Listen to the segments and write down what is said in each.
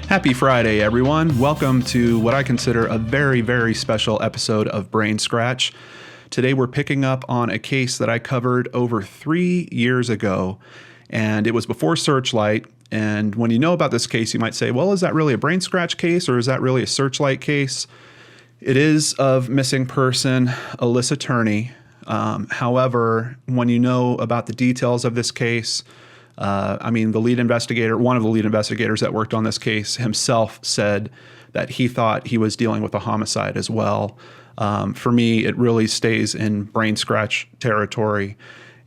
Happy Friday, everyone. Welcome to what I consider a very, very special episode of BrainScratch. Today we're picking up on a case that I covered over 3 years ago, and it was before Searchlight. And when you know about this case, you might say, well, is that really a BrainScratch case or is that really a Searchlight case? It is of missing person Alissa Turney. However, when you know about the details of this case, the lead investigator, one of the lead investigators that worked on this case himself said that he thought he was dealing with a homicide as well. For me, it really stays in BrainScratch territory.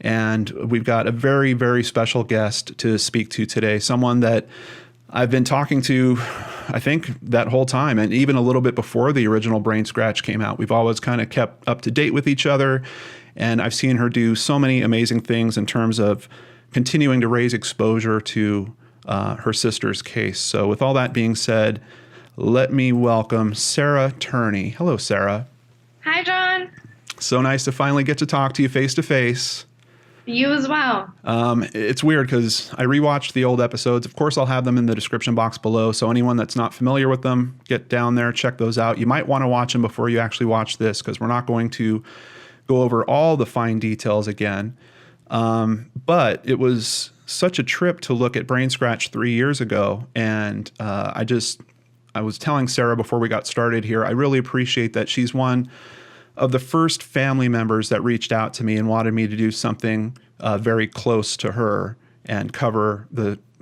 And we've got a very, very special guest to speak to today, someone that I've been talking to, I think, that whole time, and even a little bit before the original BrainScratch came out. We've always kind of kept up to date with each other, and I've seen her do so many amazing things in terms of continuing to raise exposure to her sister's case. So with all that being said, let me welcome Sarah Turney. Hello, Sarah. Hi, John. So nice to finally get to talk to you face to face. You as well. It's weird because I rewatched the old episodes. Of course, I'll have them in the description box below. So anyone that's not familiar with them, get down there, check those out. You might want to watch them before you actually watch this because we're not going to go over all the fine details again. But it was such a trip to look at BrainScratch 3 years ago. And I was telling Sarah before we got started here, I really appreciate that she's one of the first family members that reached out to me and wanted me to do something very close to her and cover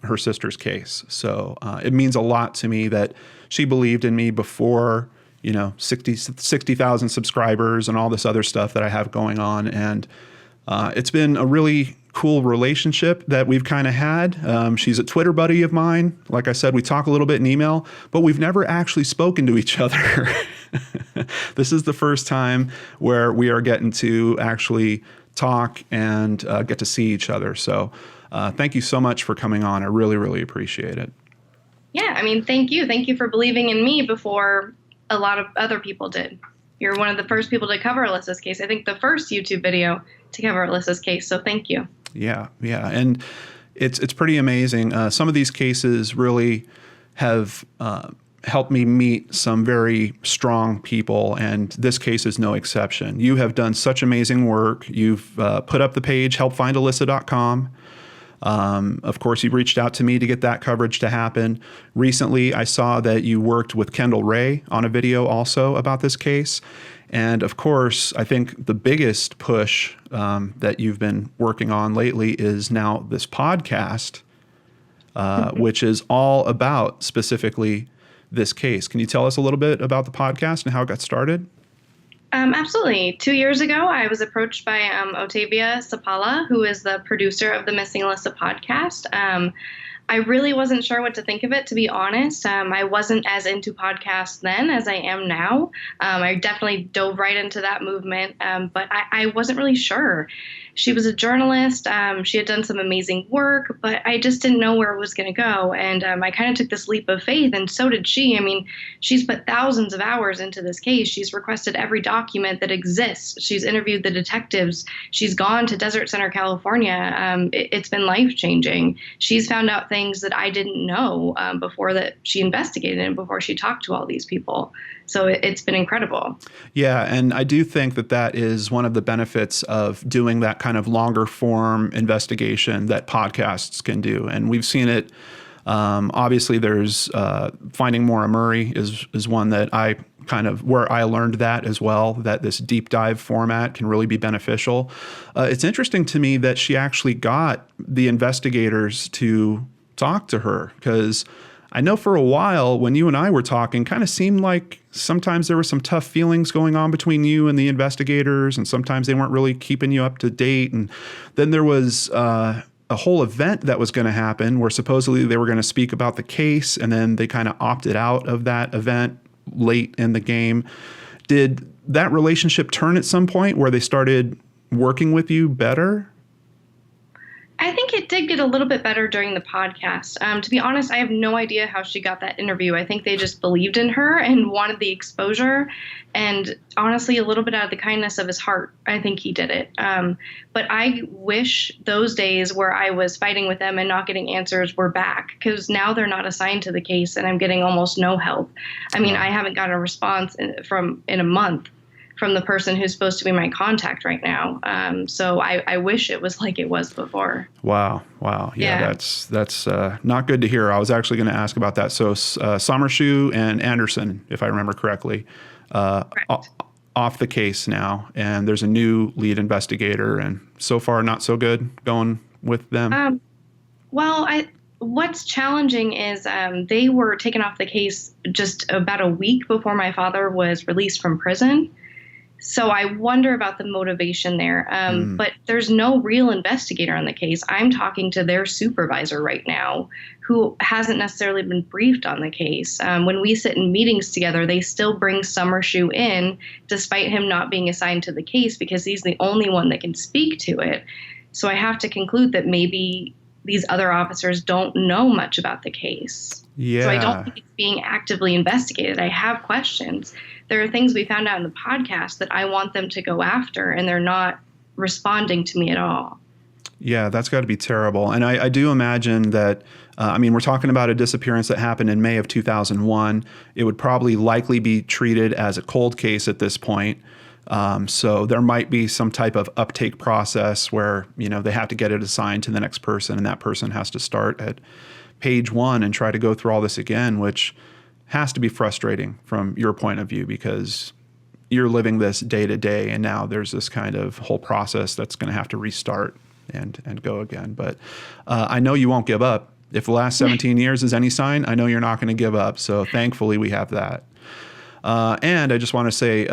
her sister's case. So it means a lot to me that she believed in me before, 60,000 subscribers and all this other stuff that I have going on. And it's been a really cool relationship that we've kind of had. She's a Twitter buddy of mine. Like I said, we talk a little bit in email, but we've never actually spoken to each other. This is the first time where we are getting to actually talk and get to see each other. So thank you so much for coming on. I really, really appreciate it. Yeah, thank you. Thank you for believing in me before a lot of other people did. You're one of the first people to cover Alissa's case. I think the first YouTube video to cover Alissa's case. So thank you. Yeah. And it's pretty amazing. Some of these cases really have helped me meet some very strong people, and this case is no exception. You have done such amazing work. You've put up the page, helpfindalissa.com. Of course, you reached out to me to get that coverage to happen. Recently, I saw that you worked with Kendall Rae on a video also about this case. And of course, I think the biggest push that you've been working on lately is now this podcast, which is all about specifically this case. Can you tell us a little bit about the podcast and how it got started? Absolutely. 2 years ago, I was approached by Otavia Sapala, who is the producer of the Missing Alissa podcast. I really wasn't sure what to think of it, to be honest. I wasn't as into podcasts then as I am now. I definitely dove right into that movement, but I wasn't really sure. She was a journalist. She had done some amazing work, but I just didn't know where it was going to go. And I kind of took this leap of faith, and so did she. She's put thousands of hours into this case. She's requested every document that exists. She's interviewed the detectives. She's gone to Desert Center, California. It's been life-changing. She's found out things that I didn't know before that she investigated and before she talked to all these people. So it's been incredible. Yeah, and I do think that is one of the benefits of doing that kind of longer form investigation that podcasts can do. And we've seen it. Obviously, there's Finding Maura Murray is one that I where I learned that as well, that this deep dive format can really be beneficial. It's interesting to me that she actually got the investigators to talk to her, because I know for a while when you and I were talking, kind of seemed like sometimes there were some tough feelings going on between you and the investigators, and sometimes they weren't really keeping you up to date. And then there was a whole event that was going to happen where supposedly they were going to speak about the case, and then they kind of opted out of that event late in the game. Did that relationship turn at some point where they started working with you better? I think it did get a little bit better during the podcast. To be honest, I have no idea how she got that interview. I think they just believed in her and wanted the exposure. And honestly, a little bit out of the kindness of his heart, I think he did it. But I wish those days where I was fighting with them and not getting answers were back, because now they're not assigned to the case and I'm getting almost no help. I mean, I haven't gotten a response in a month from the person who's supposed to be my contact right now. So I wish it was like it was before. Wow. Yeah. That's not good to hear. I was actually going to ask about that. So Sommershoe and Anderson, if I remember correctly, off the case now, and there's a new lead investigator, and so far not so good going with them. What's challenging is they were taken off the case just about a week before my father was released from prison. So I wonder about the motivation there. But there's no real investigator on the case. I'm talking to their supervisor right now, who hasn't necessarily been briefed on the case. When we sit in meetings together, they still bring Sommershoe in, despite him not being assigned to the case, because he's the only one that can speak to it. So I have to conclude that maybe these other officers don't know much about the case. Yeah. So I don't think it's being actively investigated. I have questions. There are things we found out in the podcast that I want them to go after, and they're not responding to me at all. Yeah, that's got to be terrible. And I do imagine that, we're talking about a disappearance that happened in May of 2001. It would probably likely be treated as a cold case at this point. So there might be some type of uptake process where, they have to get it assigned to the next person, and that person has to start at page 1 and try to go through all this again, which has to be frustrating from your point of view, because you're living this day to day, and now there's this kind of whole process that's going to have to restart and go again. But I know you won't give up. If the last 17 years is any sign, I know you're not going to give up. So thankfully we have that. And I just want to say,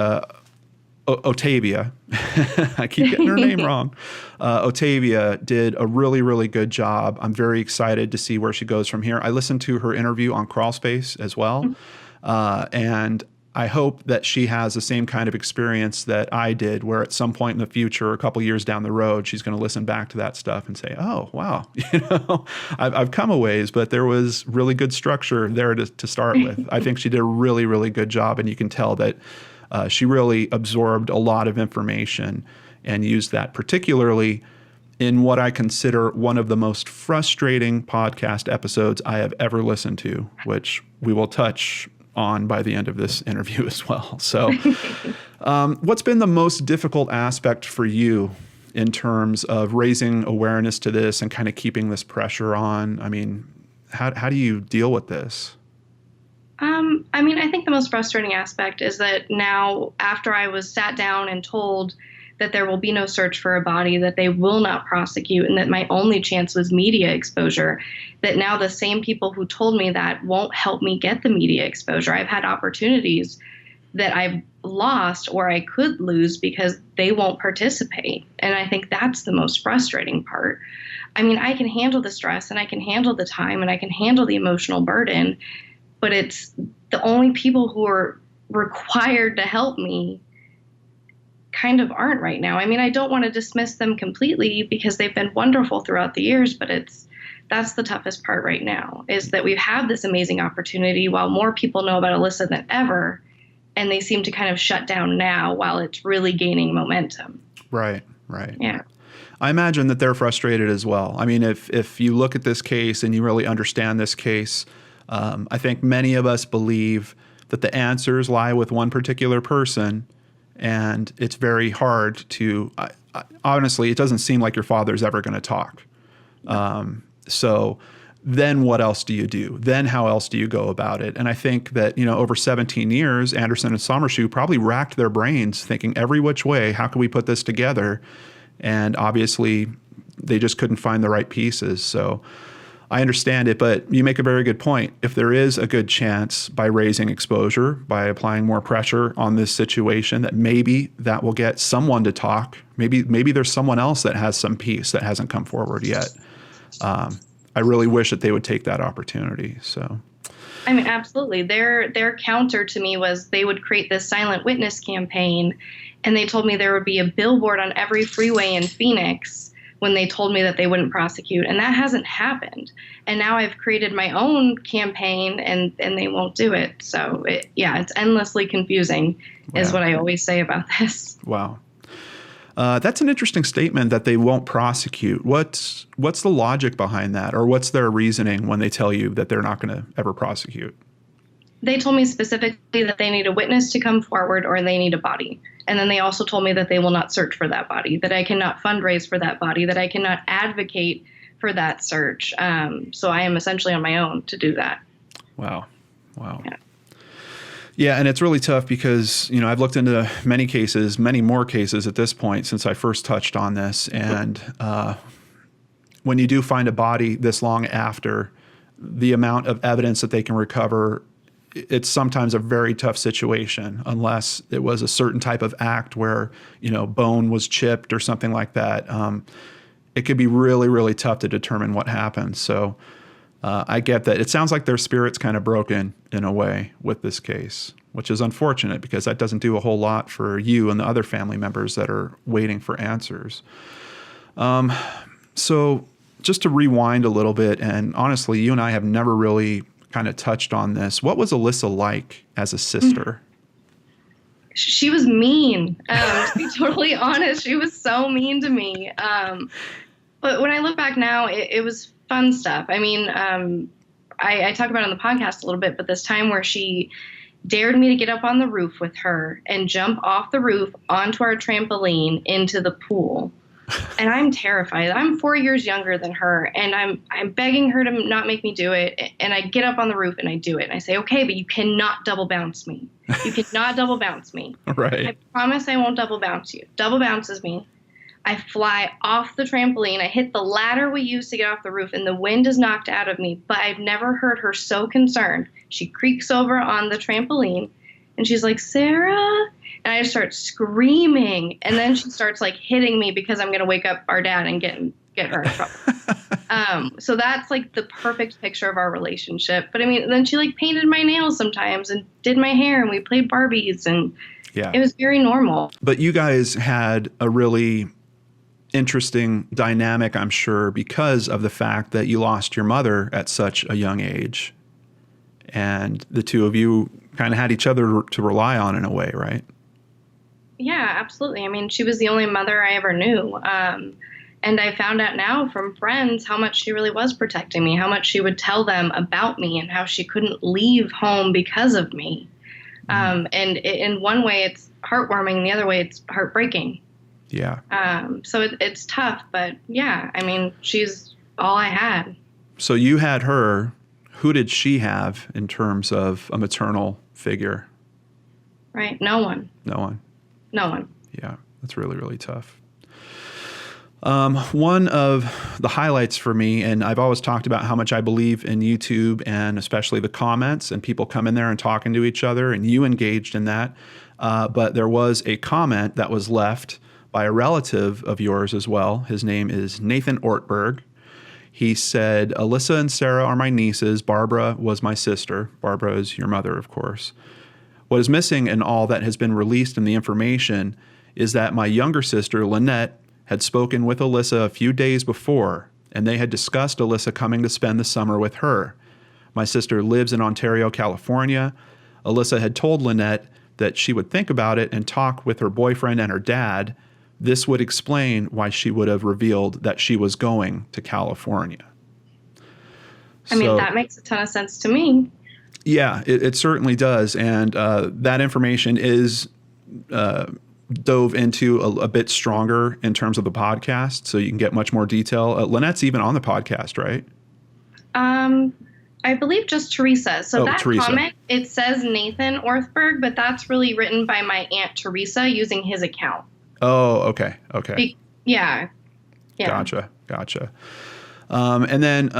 Otavia, I keep getting her name wrong. Otavia did a really, really good job. I'm very excited to see where she goes from here. I listened to her interview on Crawlspace as well. And I hope that she has the same kind of experience that I did, where at some point in the future, a couple years down the road, she's going to listen back to that stuff and say, oh, wow, I've come a ways, but there was really good structure there to start with. I think she did a really, really good job. And you can tell that she really absorbed a lot of information and used that particularly in what I consider one of the most frustrating podcast episodes I have ever listened to, which we will touch on by the end of this interview as well. So what's been the most difficult aspect for you in terms of raising awareness to this and kind of keeping this pressure on? I mean, how do you deal with this? I think the most frustrating aspect is that now, after I was sat down and told that there will be no search for a body, that they will not prosecute, and that my only chance was media exposure, that now the same people who told me that won't help me get the media exposure. I've had opportunities that I've lost or I could lose because they won't participate. And I think that's the most frustrating part. I mean, I can handle the stress and I can handle the time and I can handle the emotional burden, but it's the only people who are required to help me kind of aren't right now. I mean, I don't want to dismiss them completely because they've been wonderful throughout the years, but that's the toughest part right now, is that we've had this amazing opportunity while more people know about Alissa than ever, and they seem to kind of shut down now while it's really gaining momentum. Right. Yeah. I imagine that they're frustrated as well. I mean, if you look at this case and you really understand this case, I think many of us believe that the answers lie with one particular person, and it's very hard to, honestly, it doesn't seem like your father's ever going to talk. So then what else do you do? Then how else do you go about it? And I think that, over 17 years, Anderson and Sommershoe probably racked their brains thinking every which way, how can we put this together? And obviously they just couldn't find the right pieces. So I understand it, but you make a very good point. If there is a good chance by raising exposure, by applying more pressure on this situation, that maybe that will get someone to talk. Maybe there's someone else that has some piece that hasn't come forward yet. I really wish that they would take that opportunity. So, I mean, absolutely. Their counter to me was they would create this silent witness campaign, and they told me there would be a billboard on every freeway in Phoenix when they told me that they wouldn't prosecute. And that hasn't happened. And now I've created my own campaign and they won't do it. So it's endlessly confusing is what I always say about this. Wow. That's an interesting statement that they won't prosecute. What's the logic behind that? Or what's their reasoning when they tell you that they're not going to ever prosecute? They told me specifically that they need a witness to come forward or they need a body. And then they also told me that they will not search for that body, that I cannot fundraise for that body, that I cannot advocate for that search. So I am essentially on my own to do that. Wow. Yeah, and it's really tough because, I've looked into many cases, many more cases at this point since I first touched on this. And when you do find a body this long after, the amount of evidence that they can recover, it's sometimes a very tough situation unless it was a certain type of act where, bone was chipped or something like that. It could be really, really tough to determine what happened. So I get that. It sounds like their spirit's kind of broken in a way with this case, which is unfortunate because that doesn't do a whole lot for you and the other family members that are waiting for answers. So just to rewind a little bit, and honestly, you and I have never really kind of touched on this. What was Alissa like as a sister? She was mean. To be totally honest, she was so mean to me. But when I look back now, it was fun stuff. I mean, I talk about it on the podcast a little bit, but this time where she dared me to get up on the roof with her and jump off the roof onto our trampoline into the pool. And I'm terrified. I'm 4 years younger than her, and I'm begging her to not make me do it. And I get up on the roof and I do it. And I say, okay, but you cannot double bounce me. You cannot double bounce me. Right. I promise I won't double bounce you. Double bounces me. I fly off the trampoline. I hit the ladder we used to get off the roof, and the wind is knocked out of me. But I've never heard her so concerned. She creaks over on the trampoline, and she's like, Sarah? And I just start screaming. And then she starts like hitting me because I'm going to wake up our dad and get her in trouble. So that's like the perfect picture of our relationship. But I mean, then she like painted my nails sometimes and did my hair, and we played Barbies, and it was very normal. But you guys had a really interesting dynamic, I'm sure, because of the fact that you lost your mother at such a young age. And the two of you kind of had each other to rely on in a way, right? Yeah, absolutely. I mean, she was the only mother I ever knew. And I found out now from friends how much she really was protecting me, how much she would tell them about me and how she couldn't leave home because of me. And in one way, it's heartwarming. The other way, it's heartbreaking. Yeah. So it's tough. But yeah, I mean, she's all I had. So you had her. Who did she have in terms of a maternal figure? Right. No one. No one. No one. Yeah, that's really, really tough. One of the highlights for me, and I've always talked about how much I believe in YouTube and especially the comments and people come in there and talking to each other, and you engaged in that. But there was a comment that was left by a relative of yours as well. His name is Nathan Ortberg. He said, Alissa and Sarah are my nieces. Barbara was my sister. Barbara is your mother, of course. What is missing in all that has been released in the information is that my younger sister, Lynette, had spoken with Alissa a few days before, and they had discussed Alissa coming to spend the summer with her. My sister lives in Ontario, California. Alissa had told Lynette that she would think about it and talk with her boyfriend and her dad. This would explain why she would have revealed that she was going to California. I mean, that makes a ton of sense to me. Yeah, it certainly does. And that information is dove into a bit stronger in terms of the podcast, so you can get much more detail. Lynette's even on the podcast, right? I believe just Teresa. So that Teresa. comment, it says Nathan Ortberg, but that's really written by my Aunt Teresa using his account. Oh, okay. Yeah. Gotcha. And then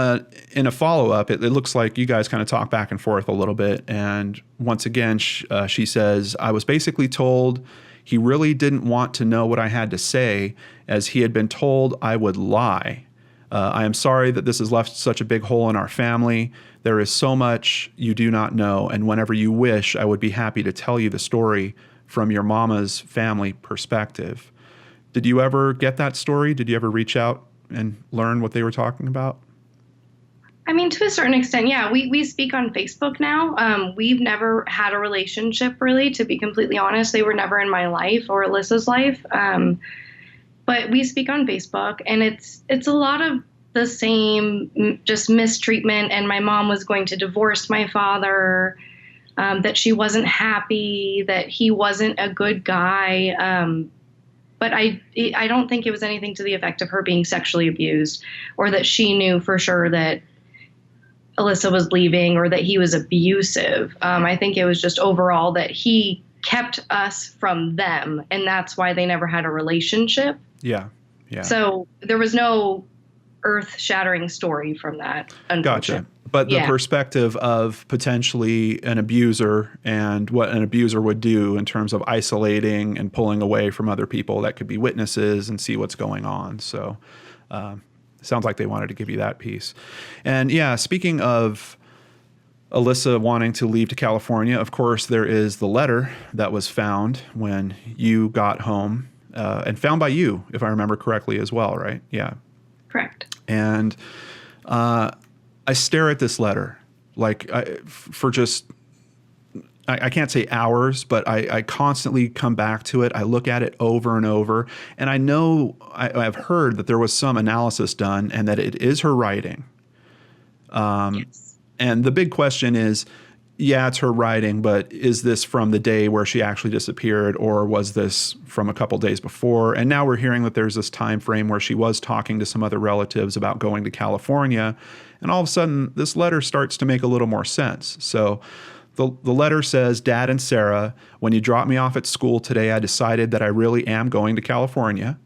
in a follow-up, it looks like you guys kind of talk back and forth a little bit. And once again, she says, I was basically told he really didn't want to know what I had to say, as he had been told I would lie. I am sorry that this has left such a big hole in our family. There is so much you do not know, and whenever you wish, I would be happy to tell you the story from your mama's family perspective. Did you ever get that story? Did you ever reach out and learn what they were talking about? I mean, to a certain extent, yeah. We speak on Facebook now. We've never had a relationship, really, to be completely honest. They were never in my life or Alyssa's life. But we speak on Facebook, and it's a lot of the same, just mistreatment. And my mom was going to divorce my father, that she wasn't happy, that he wasn't a good guy. But I don't think it was anything to the effect of her being sexually abused, or that she knew for sure that Alissa was leaving, or that he was abusive. I think it was just overall that he kept us from them, and that's why they never had a relationship. Yeah. Yeah. So there was no earth-shattering story from that, unfortunately. Gotcha. But the perspective of potentially an abuser and what an abuser would do in terms of isolating and pulling away from other people that could be witnesses and see what's going on. So sounds like they wanted to give you that piece. And yeah, speaking of Alissa wanting to leave to California, of course, there is the letter that was found when you got home, and found by you, if I remember correctly as well, right? Yeah. Correct. And I stare at this letter like for just, I can't say hours, but I constantly come back to it. I look at it over and over. And I know I've heard that there was some analysis done and that it is her writing. Yes. And the big question is, yeah, it's her writing, but is this from the day where she actually disappeared, or was this from a couple days before? And now we're hearing that there's this time frame where she was talking to some other relatives about going to California, and all of a sudden this letter starts to make a little more sense. So the letter says, "Dad and Sarah, when you dropped me off at school today, I decided that I really am going to California.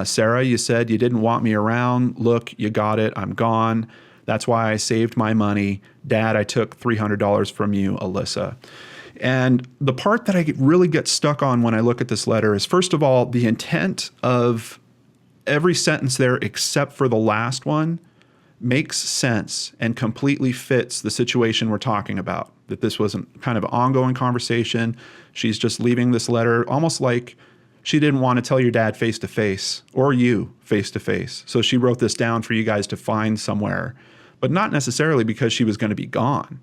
Sarah, you said you didn't want me around. Look, you got it. I'm gone. That's why I saved my money. Dad, I took $300 from you, Alissa." And the part that I really get stuck on when I look at this letter is, first of all, the intent of every sentence there except for the last one makes sense and completely fits the situation we're talking about. That this was a kind of ongoing conversation. She's just leaving this letter almost like she didn't want to tell your dad face to face, or you face to face. So she wrote this down for you guys to find somewhere, but not necessarily because she was going to be gone.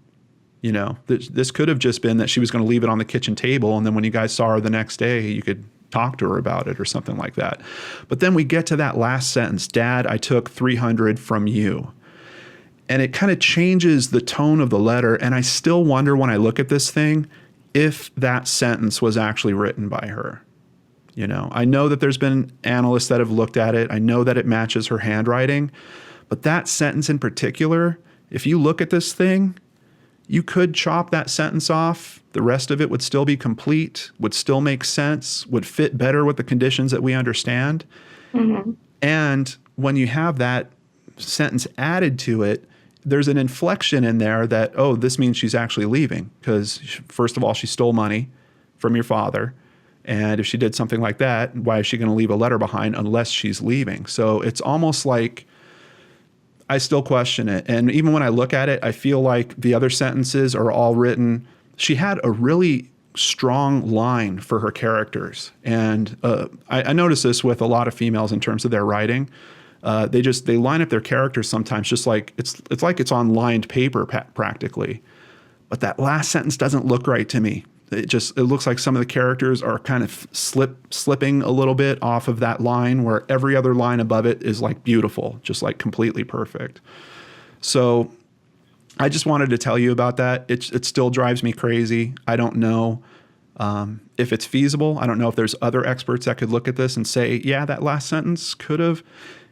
You know, this could have just been that she was going to leave it on the kitchen table, and then when you guys saw her the next day, you could talk to her about it or something like that. But then we get to that last sentence, "Dad, I took $300 from you." And it kind of changes the tone of the letter. And I still wonder when I look at this thing, if that sentence was actually written by her. You know, I know that there's been analysts that have looked at it. I know that it matches her handwriting, but that sentence in particular, if you look at this thing, you could chop that sentence off. The rest of it would still be complete, would still make sense, would fit better with the conditions that we understand. Mm-hmm. And when you have that sentence added to it, there's an inflection in there that, oh, this means she's actually leaving because, first of all, she stole money from your father. And if she did something like that, why is she going to leave a letter behind unless she's leaving? So it's almost like I still question it. And even when I look at it, I feel like the other sentences are all written. She had a really strong line for her characters. And I notice this with a lot of females in terms of their writing. They line up their characters sometimes just like it's on lined paper practically. But that last sentence doesn't look right to me. It looks like some of the characters are kind of slipping a little bit off of that line, where every other line above it is like beautiful, just like completely perfect. So I just wanted to tell you about that. It still drives me crazy. I don't know if it's feasible. I don't know if there's other experts that could look at this and say, yeah, that last sentence could have.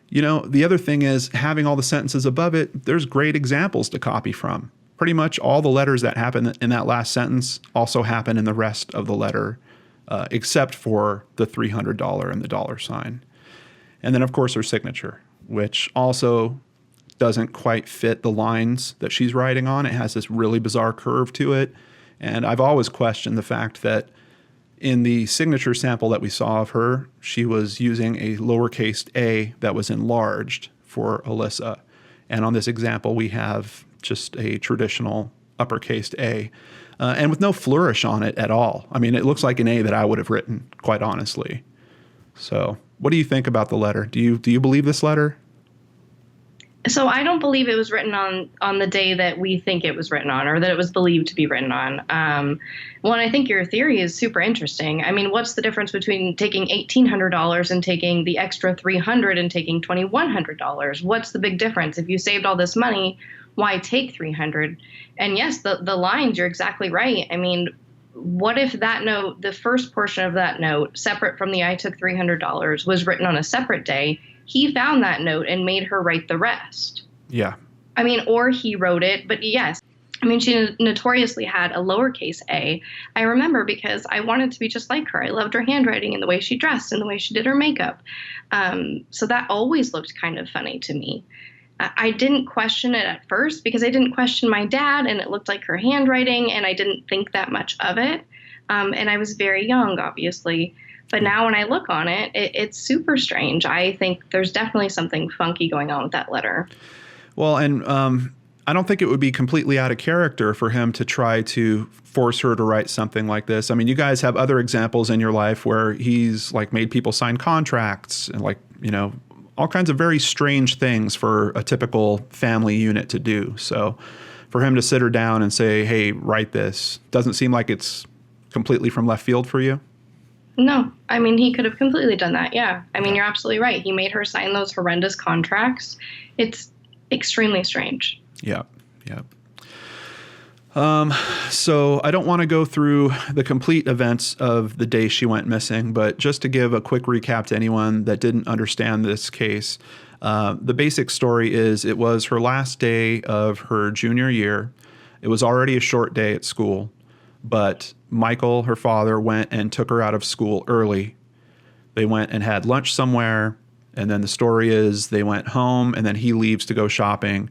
You know, the other thing is, having all the sentences above it, there's great examples to copy from. Pretty much all the letters that happen in that last sentence also happen in the rest of the letter, except for the $300 and the $sign. And then, of course, her signature, which also doesn't quite fit the lines that she's writing on. It has this really bizarre curve to it. And I've always questioned the fact that in the signature sample that we saw of her, she was using a lowercase a that was enlarged for Alissa. And on this example, we have just a traditional uppercase A, and with no flourish on it at all. I mean, it looks like an A that I would have written, quite honestly. So What do you think about the letter? Do you believe this letter? So I don't believe it was written on the day that we think it was written on, or that it was believed to be written on. Well, and I think your theory is super interesting. I mean, what's the difference between taking $1,800 and taking the extra $300 and taking $2,100? What's the big difference? If you saved all this money, why take $300? And yes, the lines, you're exactly right. I mean, what if that note, the first portion of that note, separate from the I took $300, was written on a separate day? He found that note and made her write the rest. Yeah. I mean, or he wrote it, but yes. I mean, she notoriously had a lowercase a. I remember because I wanted to be just like her. I loved her handwriting and the way she dressed and the way she did her makeup. So that always looked kind of funny to me. I didn't question it at first because I didn't question my dad, and it looked like her handwriting, and I didn't think that much of it. And I was very young, obviously. But now when I look on it, it's super strange. I think there's definitely something funky going on with that letter. Well, and I don't think it would be completely out of character for him to try to force her to write something like this. I mean, you guys have other examples in your life where he's like made people sign contracts and like, you know, all kinds of very strange things for a typical family unit to do. So for him to sit her down and say, hey, write this, doesn't seem like it's completely from left field for you. No, I mean, he could have completely done that. Yeah. I mean, you're absolutely right. He made her sign those horrendous contracts. It's extremely strange. Yeah. Yeah. So I don't want to go through the complete events of the day she went missing, but just to give a quick recap to anyone that didn't understand this case, the basic story is it was her last day of her junior year. It was already a short day at school, but Michael, her father, went and took her out of school early. They went and had lunch somewhere, and then the story is they went home, and then he leaves to go shopping.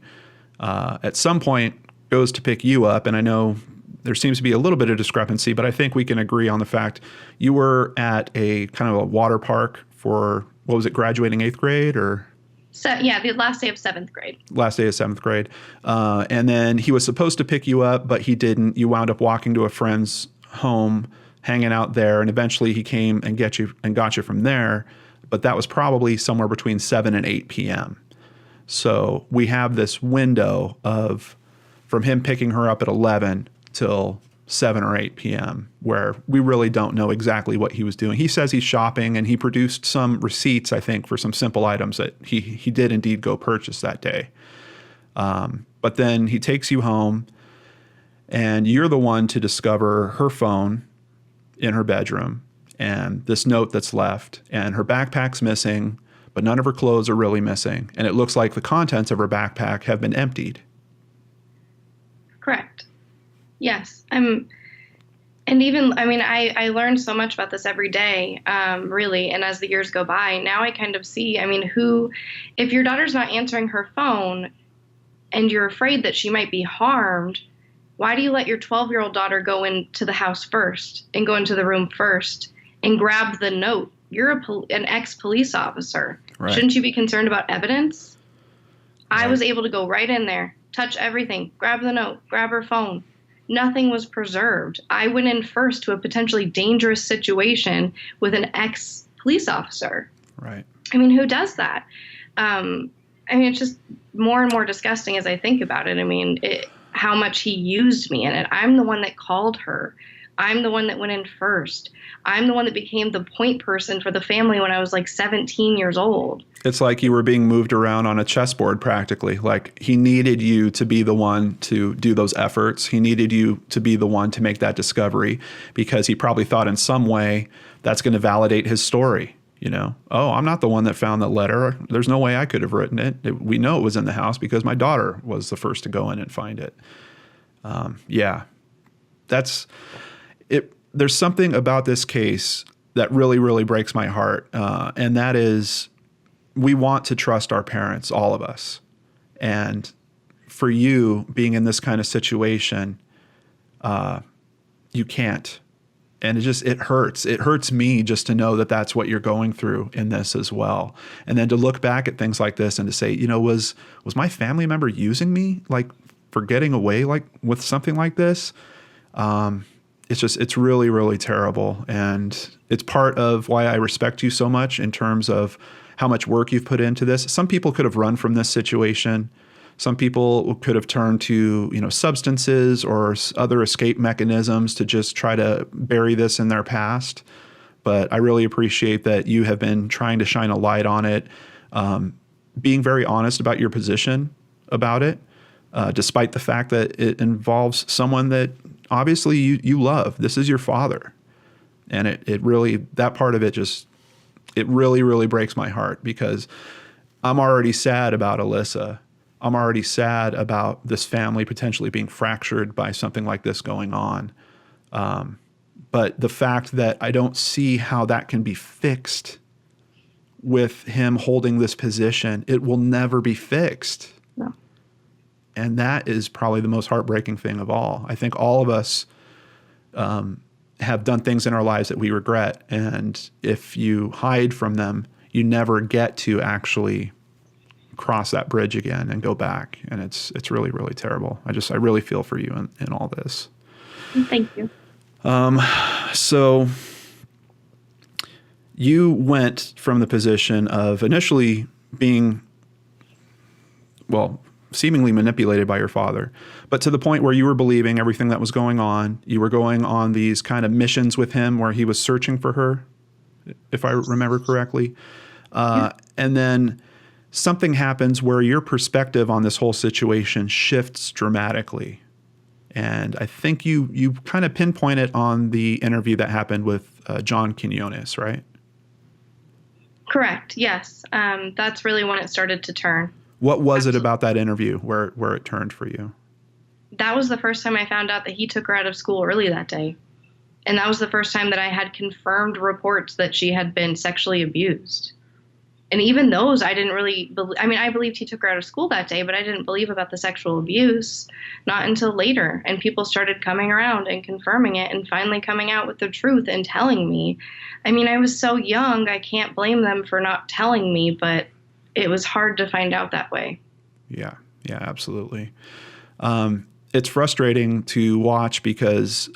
At some point, goes to pick you up, and I know there seems to be a little bit of discrepancy, but I think we can agree on the fact you were at a kind of a water park for, what was it, graduating 8th grade or? So, yeah, the last day of 7th grade. Last day of 7th grade. And then he was supposed to pick you up, but he didn't. You wound up walking to a friend's home, hanging out there, and eventually he came and got you from there. But that was probably somewhere between 7 and 8 p.m. So we have this window of from him picking her up at 11 till 7 or 8 p.m. where we really don't know exactly what he was doing. He says he's shopping, and he produced some receipts, I think, for some simple items that he did indeed go purchase that day. But then he takes you home, and you're the one to discover her phone in her bedroom and this note that's left, and her backpack's missing, but none of her clothes are really missing. And it looks like the contents of her backpack have been emptied. Correct. Yes. And even, I mean, I learned so much about this every day, really. And as the years go by, now I kind of see, I mean, if your daughter's not answering her phone and you're afraid that she might be harmed, why do you let your 12-year-old daughter go into the house first and go into the room first and grab the note? You're an ex-police officer. Right. Shouldn't you be concerned about evidence? Right. I was able to go right in there, touch everything, grab the note, grab her phone. Nothing was preserved. I went in first to a potentially dangerous situation with an ex-police officer. Right. I mean, who does that? I mean, it's just more and more disgusting as I think about it. I mean, how much he used me in it. I'm the one that called her. I'm the one that went in first. I'm the one that became the point person for the family when I was like 17 years old. It's like you were being moved around on a chessboard practically. Like he needed you to be the one to do those efforts. He needed you to be the one to make that discovery because he probably thought in some way that's going to validate his story. You know, oh, I'm not the one that found that letter. There's no way I could have written it. We know it was in the house because my daughter was the first to go in and find it. Yeah, that's it. There's something about this case that really, really breaks my heart. And that is we want to trust our parents, all of us. And for you being in this kind of situation, you can't. And it hurts. It hurts me just to know that that's what you're going through in this as well. And then to look back at things like this and to say, you know, was my family member using me like for getting away like with something like this? it's really, really terrible. And it's part of why I respect you so much in terms of how much work you've put into this. Some people could have run from this situation. Some people could have turned to, substances or other escape mechanisms to just try to bury this in their past. But I really appreciate that you have been trying to shine a light on it, being very honest about your position about it, despite the fact that it involves someone that obviously you love. This is your father. And it really, that part of it it really, really breaks my heart, because I'm already sad about Alissa. I'm already sad about this family potentially being fractured by something like this going on. But the fact that I don't see how that can be fixed with him holding this position, it will never be fixed. No. And that is probably the most heartbreaking thing of all. I think all of us have done things in our lives that we regret. And if you hide from them, you never get to actually cross that bridge again and go back. And it's really, really terrible. I really feel for you in all this. Thank you. So you went from the position of initially being, seemingly manipulated by your father, but to the point where you were believing everything that was going on. You were going on these kind of missions with him where he was searching for her, if I remember correctly. And then something happens where your perspective on this whole situation shifts dramatically. And I think you kind of pinpoint it on the interview that happened with John Quinones, right? Correct. Yes. That's really when it started to turn. What was it about that interview where it turned for you? That was the first time I found out that he took her out of school early that day. And that was the first time that I had confirmed reports that she had been sexually abused. And even those, I didn't really believe. I mean, I believed he took her out of school that day, but I didn't believe about the sexual abuse, not until later. And people started coming around and confirming it and finally coming out with the truth and telling me. I mean, I was so young, I can't blame them for not telling me, but it was hard to find out that way. Yeah, absolutely. It's frustrating to watch because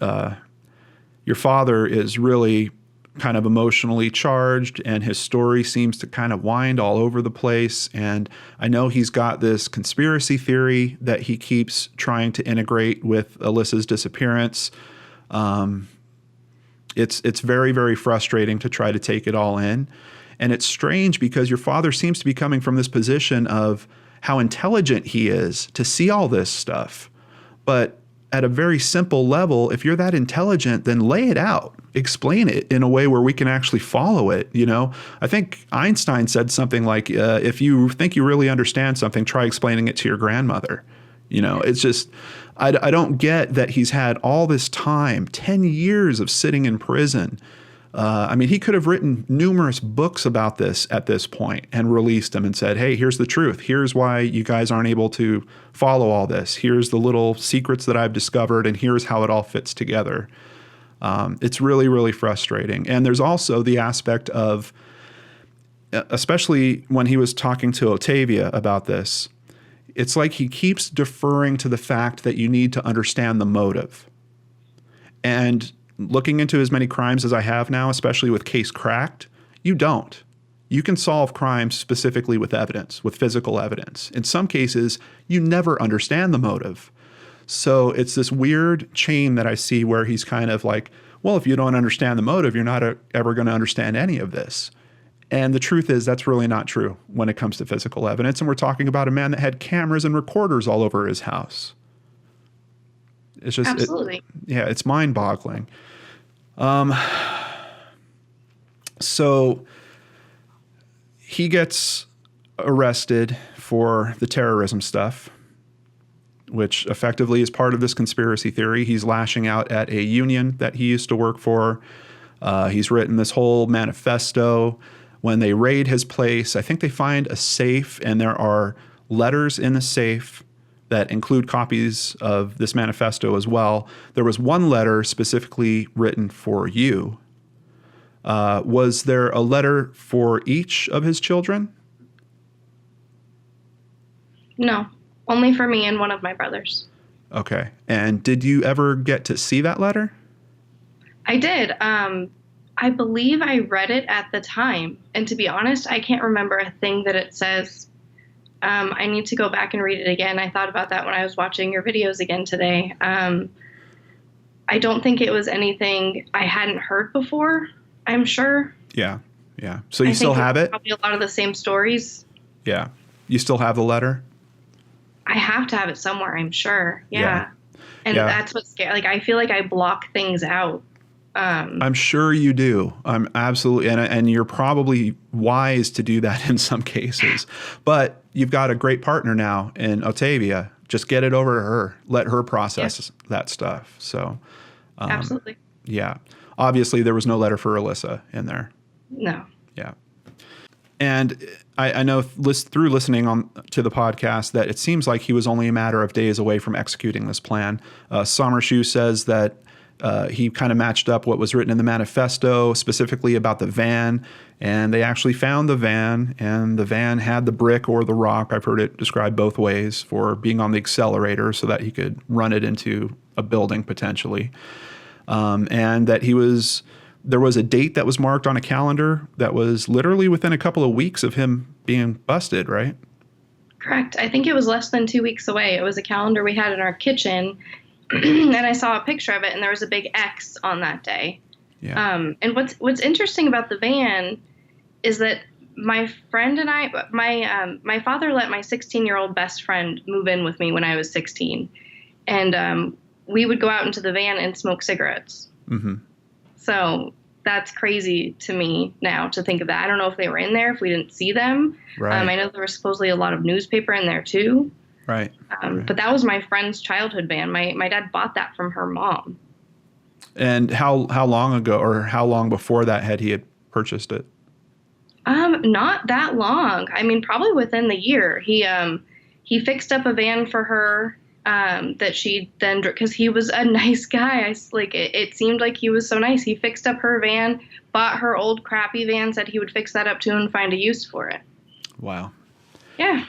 your father is really kind of emotionally charged, and his story seems to kind of wind all over the place. And I know he's got this conspiracy theory that he keeps trying to integrate with Alissa's disappearance. It's very, very frustrating to try to take it all in. And it's strange because your father seems to be coming from this position of how intelligent he is to see all this stuff. But at a very simple level, if you're that intelligent, then lay it out. Explain it in a way where we can actually follow it. I think Einstein said something like, if you think you really understand something, try explaining it to your grandmother. It's just, I don't get that he's had all this time, 10 years of sitting in prison. He could have written numerous books about this at this point and released them and said, hey, here's the truth. Here's why you guys aren't able to follow all this. Here's the little secrets that I've discovered, and here's how it all fits together. It's really, really frustrating. And there's also the aspect of, especially when he was talking to Otavia about this, it's like he keeps deferring to the fact that you need to understand the motive. And looking into as many crimes as I have now, especially with Case Cracked, you don't. You can solve crimes specifically with evidence, with physical evidence. In some cases, you never understand the motive. So it's this weird chain that I see where he's kind of like, well, if you don't understand the motive, you're not ever going to understand any of this. And the truth is that's really not true when it comes to physical evidence. And we're talking about a man that had cameras and recorders all over his house. It's just, absolutely. It's mind-boggling. So he gets arrested for the terrorism stuff, which effectively is part of this conspiracy theory. He's lashing out at a union that he used to work for. He's written this whole manifesto. When they raid his place, I think they find a safe, and there are letters in the safe that include copies of this manifesto as well. There was one letter specifically written for you. Was there a letter for each of his children? No, only for me and one of my brothers. Okay. And did you ever get to see that letter? I did. I believe I read it at the time. And to be honest, I can't remember a thing that it says. I need to go back and read it again. I thought about that when I was watching your videos again today. I don't think it was anything I hadn't heard before, I'm sure. Yeah. Yeah. So you still have it? Probably a lot of the same stories. Yeah. You still have the letter? I have to have it somewhere, I'm sure. Yeah. And that's what's scary. Like, I feel like I block things out. I'm sure you do. I'm absolutely, and you're probably wise to do that in some cases. But you've got a great partner now in Otavia. Just get it over to her. Let her process that stuff. So, absolutely. Yeah. Obviously, there was no letter for Alissa in there. No. Yeah. And I know through listening to the podcast that it seems like he was only a matter of days away from executing this plan. Summershoe says that he kind of matched up what was written in the manifesto, specifically about the van, and they actually found the van, and the van had the brick or the rock. I've heard it described both ways for being on the accelerator so that he could run it into a building potentially, and that there was a date that was marked on a calendar that was literally within a couple of weeks of him being busted, right? Correct. I think it was less than 2 weeks away. It was a calendar we had in our kitchen. And I saw a picture of it, and there was a big X on that day. Yeah. And what's interesting about the van is that my friend and my father let my 16-year-old best friend move in with me when I was 16, and we would go out into the van and smoke cigarettes. Mm-hmm. So that's crazy to me now to think of that. I don't know if they were in there, if we didn't see them. Right. I know there was supposedly a lot of newspaper in there too. Right. But that was my friend's childhood van. My dad bought that from her mom. And how long ago, or how long before that had he purchased it? Not that long. I mean, probably within the year. He fixed up a van for her that she then, because he was a nice guy. It seemed like he was so nice. He fixed up her van, bought her old crappy van, said he would fix that up too and find a use for it. Wow. Yeah.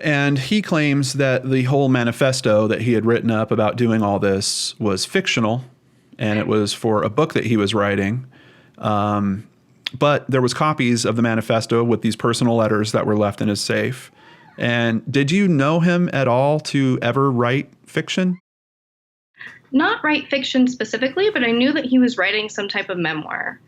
And he claims that the whole manifesto that he had written up about doing all this was fictional, and it was for a book that he was writing. But there was copies of the manifesto with these personal letters that were left in his safe. And did you know him at all to ever write fiction? Not write fiction specifically, but I knew that he was writing some type of memoir.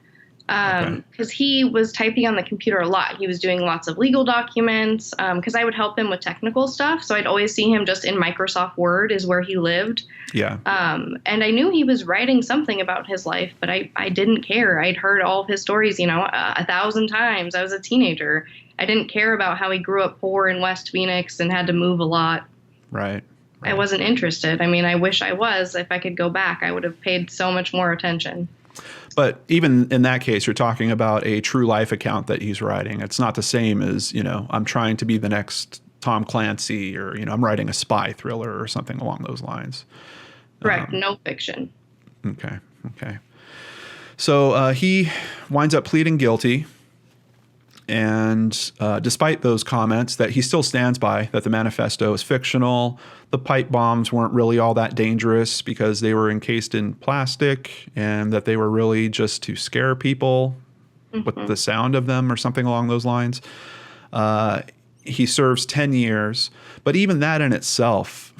Because he was typing on the computer a lot. He was doing lots of legal documents, because I would help him with technical stuff. So I'd always see him just in Microsoft Word is where he lived. Yeah. And I knew he was writing something about his life, but I didn't care. I'd heard all of his stories, 1,000 times. I was a teenager. I didn't care about how he grew up poor in West Phoenix and had to move a lot. Right. I wasn't interested. I mean, I wish I was. If I could go back, I would have paid so much more attention. But even in that case, you're talking about a true life account that he's writing. It's not the same as, I'm trying to be the next Tom Clancy, or, I'm writing a spy thriller or something along those lines. Correct. No fiction. Okay. So he winds up pleading guilty. And despite those comments that he still stands by, that the manifesto is fictional, the pipe bombs weren't really all that dangerous because they were encased in plastic, and that they were really just to scare people with the sound of them or something along those lines. He serves 10 years. But even that in itself,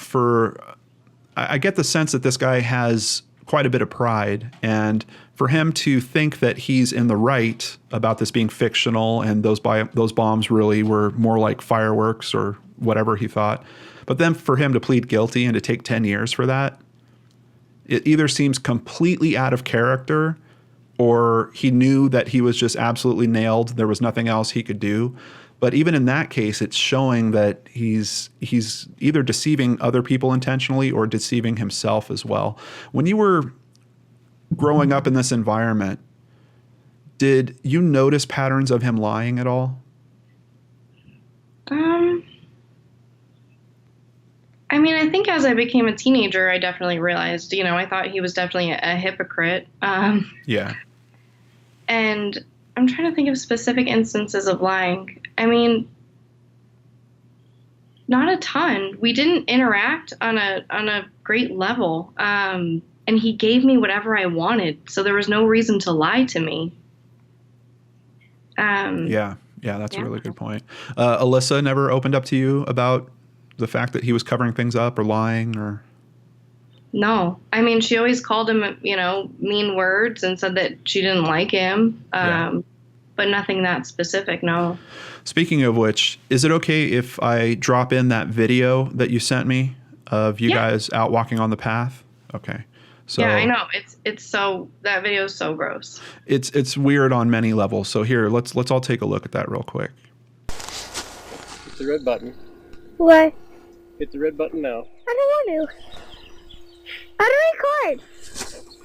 I get the sense that this guy has quite a bit of pride, and for him to think that he's in the right about this being fictional and those bombs really were more like fireworks or whatever he thought, but then for him to plead guilty and to take 10 years for that, it either seems completely out of character, or he knew that he was just absolutely nailed. There was nothing else he could do. But even in that case, it's showing that he's either deceiving other people intentionally or deceiving himself as well. When you were growing up in this environment, did you notice patterns of him lying at all? I mean, I think as I became a teenager, I definitely realized, I thought he was definitely a hypocrite. Yeah. And I'm trying to think of specific instances of lying. I mean, not a ton. We didn't interact on a great level. And and he gave me whatever I wanted. So there was no reason to lie to me. Yeah, that's a really good point. Alissa never opened up to you about the fact that he was covering things up or lying or? No. I mean, she always called him, mean words and said that she didn't like him. But nothing that specific, no. Speaking of which, is it okay if I drop in that video that you sent me of you guys out walking on the path? Okay. So yeah, I know. It's so, that video is so gross. It's weird on many levels. So here, let's all take a look at that real quick. Hit the red button. What? Hit the red button now. I don't want to. How do I record?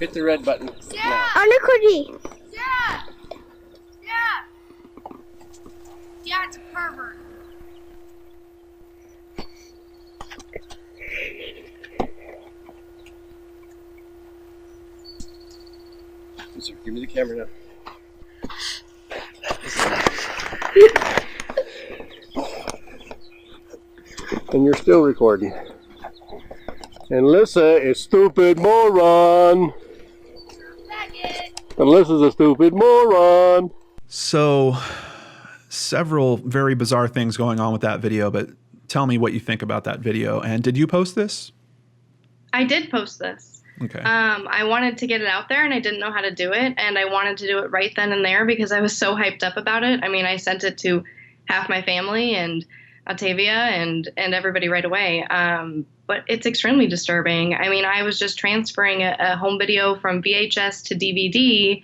Hit the red button now. I'm recording. Dad! Dad! Dad's a pervert. Sir, give me the camera now. And you're still recording. And Alissa is stupid moron. Alissa's a stupid moron. So several very bizarre things going on with that video, but tell me what you think about that video. And did you post this? I did post this. Okay. I wanted to get it out there and I didn't know how to do it. And I wanted to do it right then and there because I was so hyped up about it. I mean, I sent it to half my family and Octavia and everybody right away. But it's extremely disturbing. I mean, I was just transferring a home video from VHS to DVD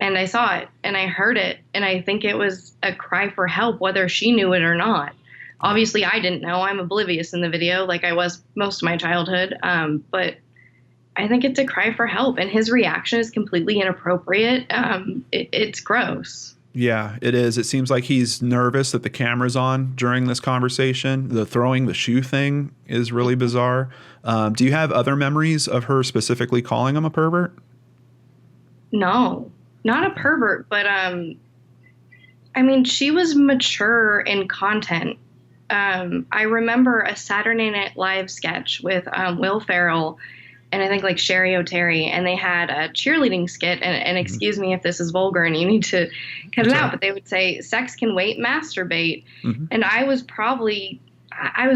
and I saw it and I heard it. And I think it was a cry for help, whether she knew it or not. Obviously, I didn't know. I'm oblivious in the video like I was most of my childhood. But I think it's a cry for help. And his reaction is completely inappropriate. It's gross. Yeah, it is. It seems like he's nervous that the camera's on during this conversation. The throwing the shoe thing is really bizarre. Do you have other memories of her specifically calling him a pervert? No, not a pervert, but I mean, she was mature in content. I remember a Saturday Night Live sketch with Will Ferrell and I think like Sherry O'Terry, and they had a cheerleading skit, and excuse me if this is vulgar and you need to cut it out, but they would say, sex can wait, masturbate. And I was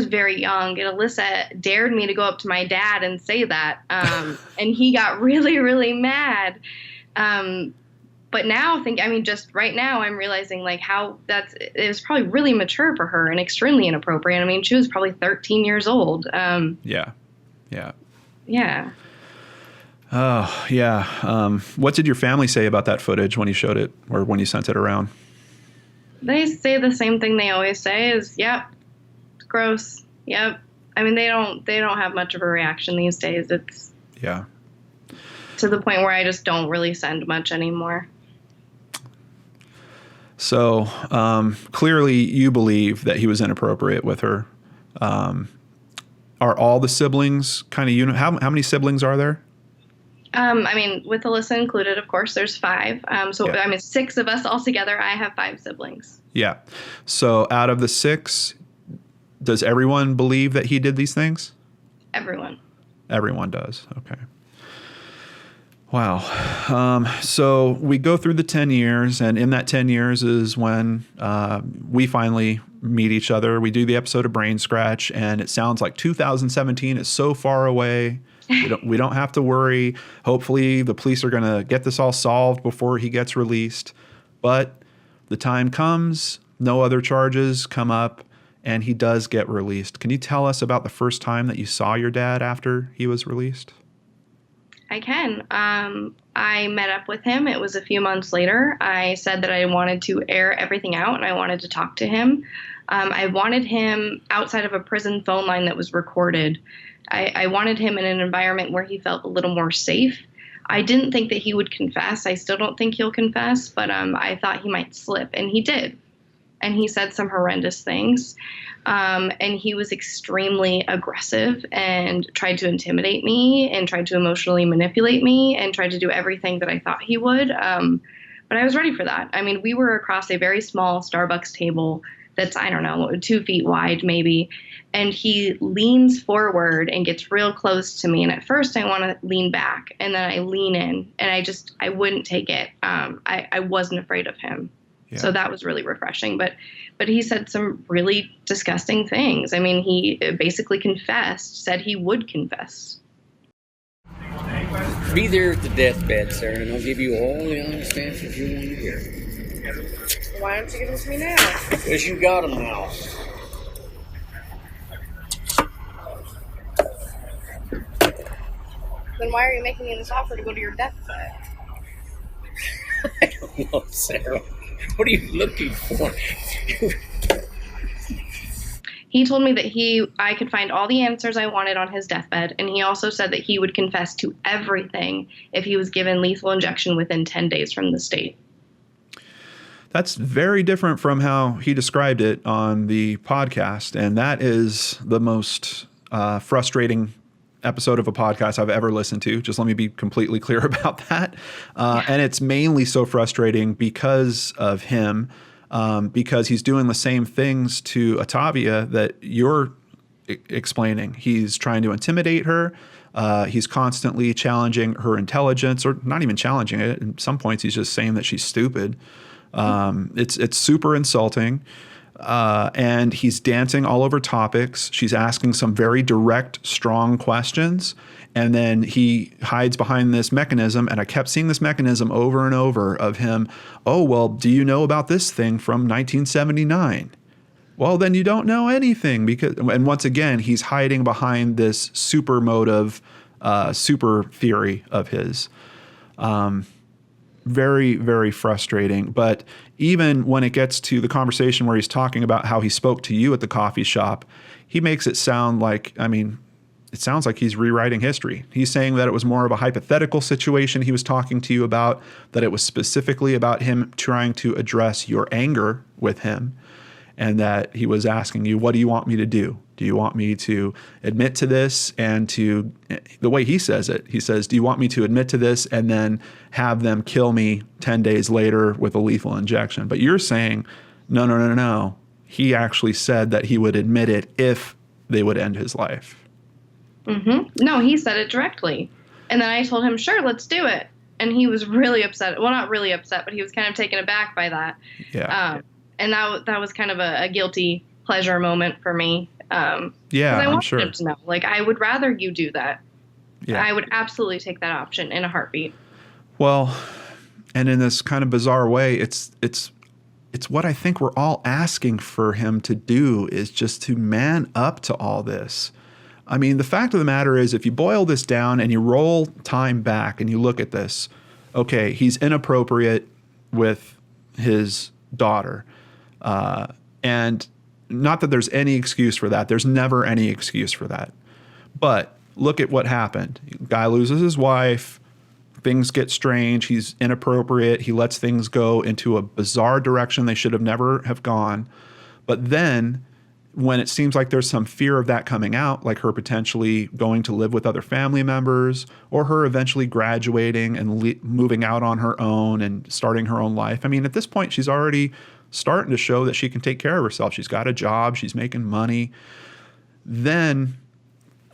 very young, and Alissa dared me to go up to my dad and say that, and he got really, really mad. But now just right now I'm realizing like how it was probably really mature for her and extremely inappropriate. I mean, she was probably 13 years old. Yeah. Oh, yeah. What did your family say about that footage when you showed it or when you sent it around? They say the same thing they always say is, yep, it's gross. Yep. I mean, they don't have much of a reaction these days. It's to the point where I just don't really send much anymore. So clearly you believe that he was inappropriate with her. Are all the siblings kind of how many siblings are there? I mean, with Alissa included, of course, there's 5. I mean, 6 of us all together. I have 5 siblings. Yeah. So out of the 6, does everyone believe that he did these things? Everyone. Everyone does. Okay. Wow. So we go through the 10 years, and in that 10 years is when we finally meet each other. We do the episode of BrainScratch, and it sounds like 2017 is so far away. We don't have to worry. Hopefully the police are going to get this all solved before he gets released. But the time comes, no other charges come up, and he does get released. Can you tell us about the first time that you saw your dad after he was released? I can. I met up with him. It was a few months later. I said that I wanted to air everything out and I wanted to talk to him. I wanted him outside of a prison phone line that was recorded. I wanted him in an environment where he felt a little more safe. I didn't think that he would confess. I still don't think he'll confess, but I thought he might slip, and he did. And he said some horrendous things. And he was extremely aggressive and tried to intimidate me and tried to emotionally manipulate me and tried to do everything that I thought he would. But I was ready for that. I mean, we were across a very small Starbucks table that's, I don't know, 2 feet wide maybe. And he leans forward and gets real close to me. And at first I want to lean back, and then I lean in, and I wouldn't take it. I wasn't afraid of him. Yeah. So that was really refreshing. But he said some really disgusting things. I mean, he basically confessed, said he would confess. Be there at the deathbed, sir, and I'll give you all the honest answers you want to hear. Why don't you give them to me now? Because you got them now. Then why are you making me this offer to go to your deathbed? I don't know, Sarah. What are you looking for? He told me that I could find all the answers I wanted on his deathbed, and he also said that he would confess to everything if he was given lethal injection within 10 days from the state. That's very different from how he described it on the podcast, and that is the most frustrating episode of a podcast I've ever listened to. Just let me be completely clear about that. And it's mainly so frustrating because of him, because he's doing the same things to Ottavia that you're explaining. He's trying to intimidate her. He's constantly challenging her intelligence, or not even challenging it. At some points, he's just saying that she's stupid. It's super insulting. And he's dancing all over topics. She's asking some very direct, strong questions. And then he hides behind this mechanism. And I kept seeing this mechanism over and over of him. Oh, well, do you know about this thing from 1979? Well, then you don't know anything. And once again, he's hiding behind this super motive, super theory of his. Very, very frustrating. But even when it gets to the conversation where he's talking about how he spoke to you at the coffee shop, he makes it sound like, it sounds like he's rewriting history. He's saying that it was more of a hypothetical situation he was talking to you about, that it was specifically about him trying to address your anger with him, and that he was asking you, what do you want me to do? Do you want me to admit to this and the way he says it, he says, do you want me to admit to this and then have them kill me 10 days later with a lethal injection? But you're saying, no. He actually said that he would admit it if they would end his life. Mm-hmm. No, he said it directly. And then I told him, sure, let's do it. And he was really upset. Well, not really upset, but he was kind of taken aback by that. Yeah. And that was kind of a guilty pleasure moment for me. Yeah, I wanted I'm sure. him to know. Like, I would rather you do that. Yeah. I would absolutely take that option in a heartbeat. Well, and in this kind of bizarre way, it's what I think we're all asking for him to do, is just to man up to all this. I mean, the fact of the matter is, if you boil this down and you roll time back and you look at this, okay, he's inappropriate with his daughter. And not that there's any excuse for that. There's never any excuse for that. But look at what happened. Guy loses his wife. Things get strange. He's inappropriate. He lets things go into a bizarre direction they should have never have gone. But then when it seems like there's some fear of that coming out, like her potentially going to live with other family members, or her eventually graduating and moving out on her own and starting her own life. I mean, at this point, she's already starting to show that she can take care of herself. She's got a job. She's making money. Then,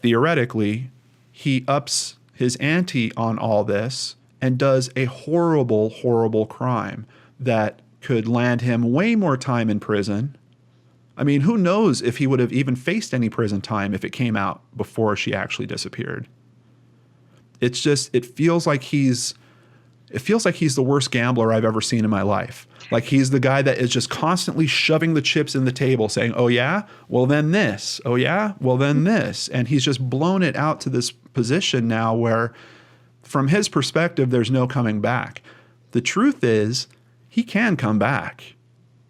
theoretically, he ups his ante on all this and does a horrible, horrible crime that could land him way more time in prison. I mean, who knows if he would have even faced any prison time if it came out before she actually disappeared. It's just, it feels like he's the worst gambler I've ever seen in my life. Like, he's the guy that is just constantly shoving the chips in the table saying, oh yeah, well then this. Oh yeah, well then this. And he's just blown it out to this position now where, from his perspective, there's no coming back. The truth is, he can come back.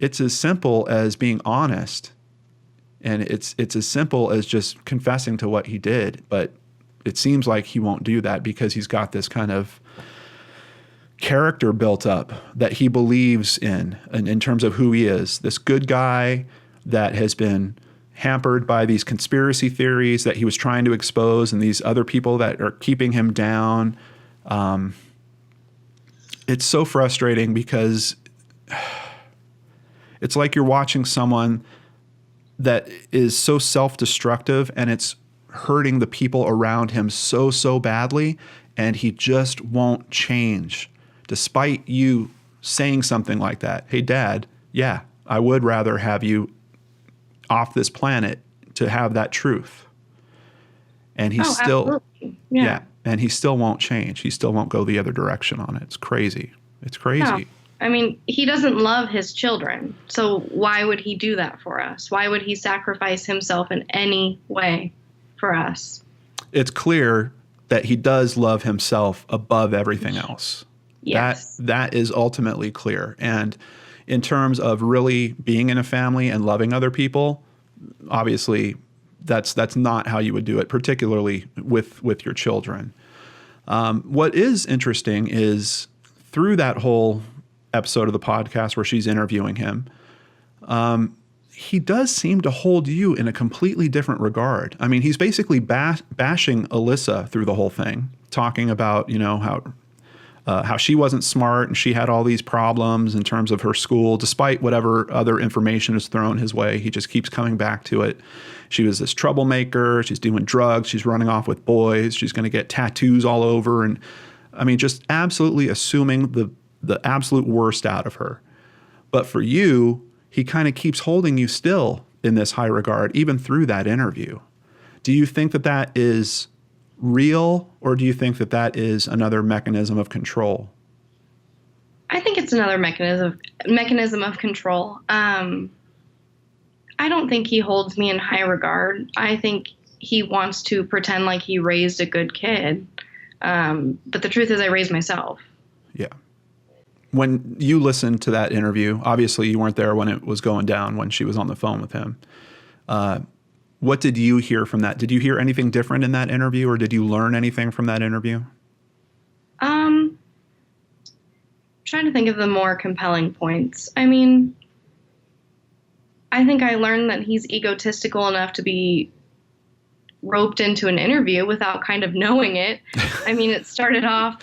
It's as simple as being honest. And it's as simple as just confessing to what he did. But it seems like he won't do that because he's got this kind of character built up that he believes in terms of who he is. This good guy that has been hampered by these conspiracy theories that he was trying to expose, and these other people that are keeping him down. It's so frustrating because It's like you're watching someone that is so self-destructive and it's hurting the people around him so badly, and he just won't change. Despite you saying something like that, hey, Dad, yeah, I would rather have you off this planet to have that truth. And he still, and he still won't change. He still won't go the other direction on it. It's crazy. It's crazy. No. I mean, he doesn't love his children. So why would he do that for us? Why would he sacrifice himself in any way for us? It's clear that he does love himself above everything else. Yes. That is ultimately clear. And in terms of really being in a family and loving other people, obviously that's not how you would do it, particularly with your children. What is interesting is through that whole episode of the podcast where she's interviewing him, he does seem to hold you in a completely different regard. I mean, he's basically bashing Alissa through the whole thing, talking about, how she wasn't smart and she had all these problems in terms of her school, despite whatever other information is thrown his way. He just keeps coming back to it. She was this troublemaker. She's doing drugs. She's running off with boys. She's going to get tattoos all over. And I mean, just absolutely assuming the absolute worst out of her. But for you, he kind of keeps holding you still in this high regard, even through that interview. Do you think that that is real, or do you think that that is another mechanism of control? I think it's another mechanism of control. I don't think he holds me in high regard. I think he wants to pretend like he raised a good kid. But the truth is I raised myself. Yeah. When you listened to that interview, obviously you weren't there when it was going down, when she was on the phone with him. What did you hear from that? Did you hear anything different in that interview, or did you learn anything from that interview? Trying to think of the more compelling points. I mean, I think I learned that he's egotistical enough to be roped into an interview without kind of knowing it. I mean, it started off,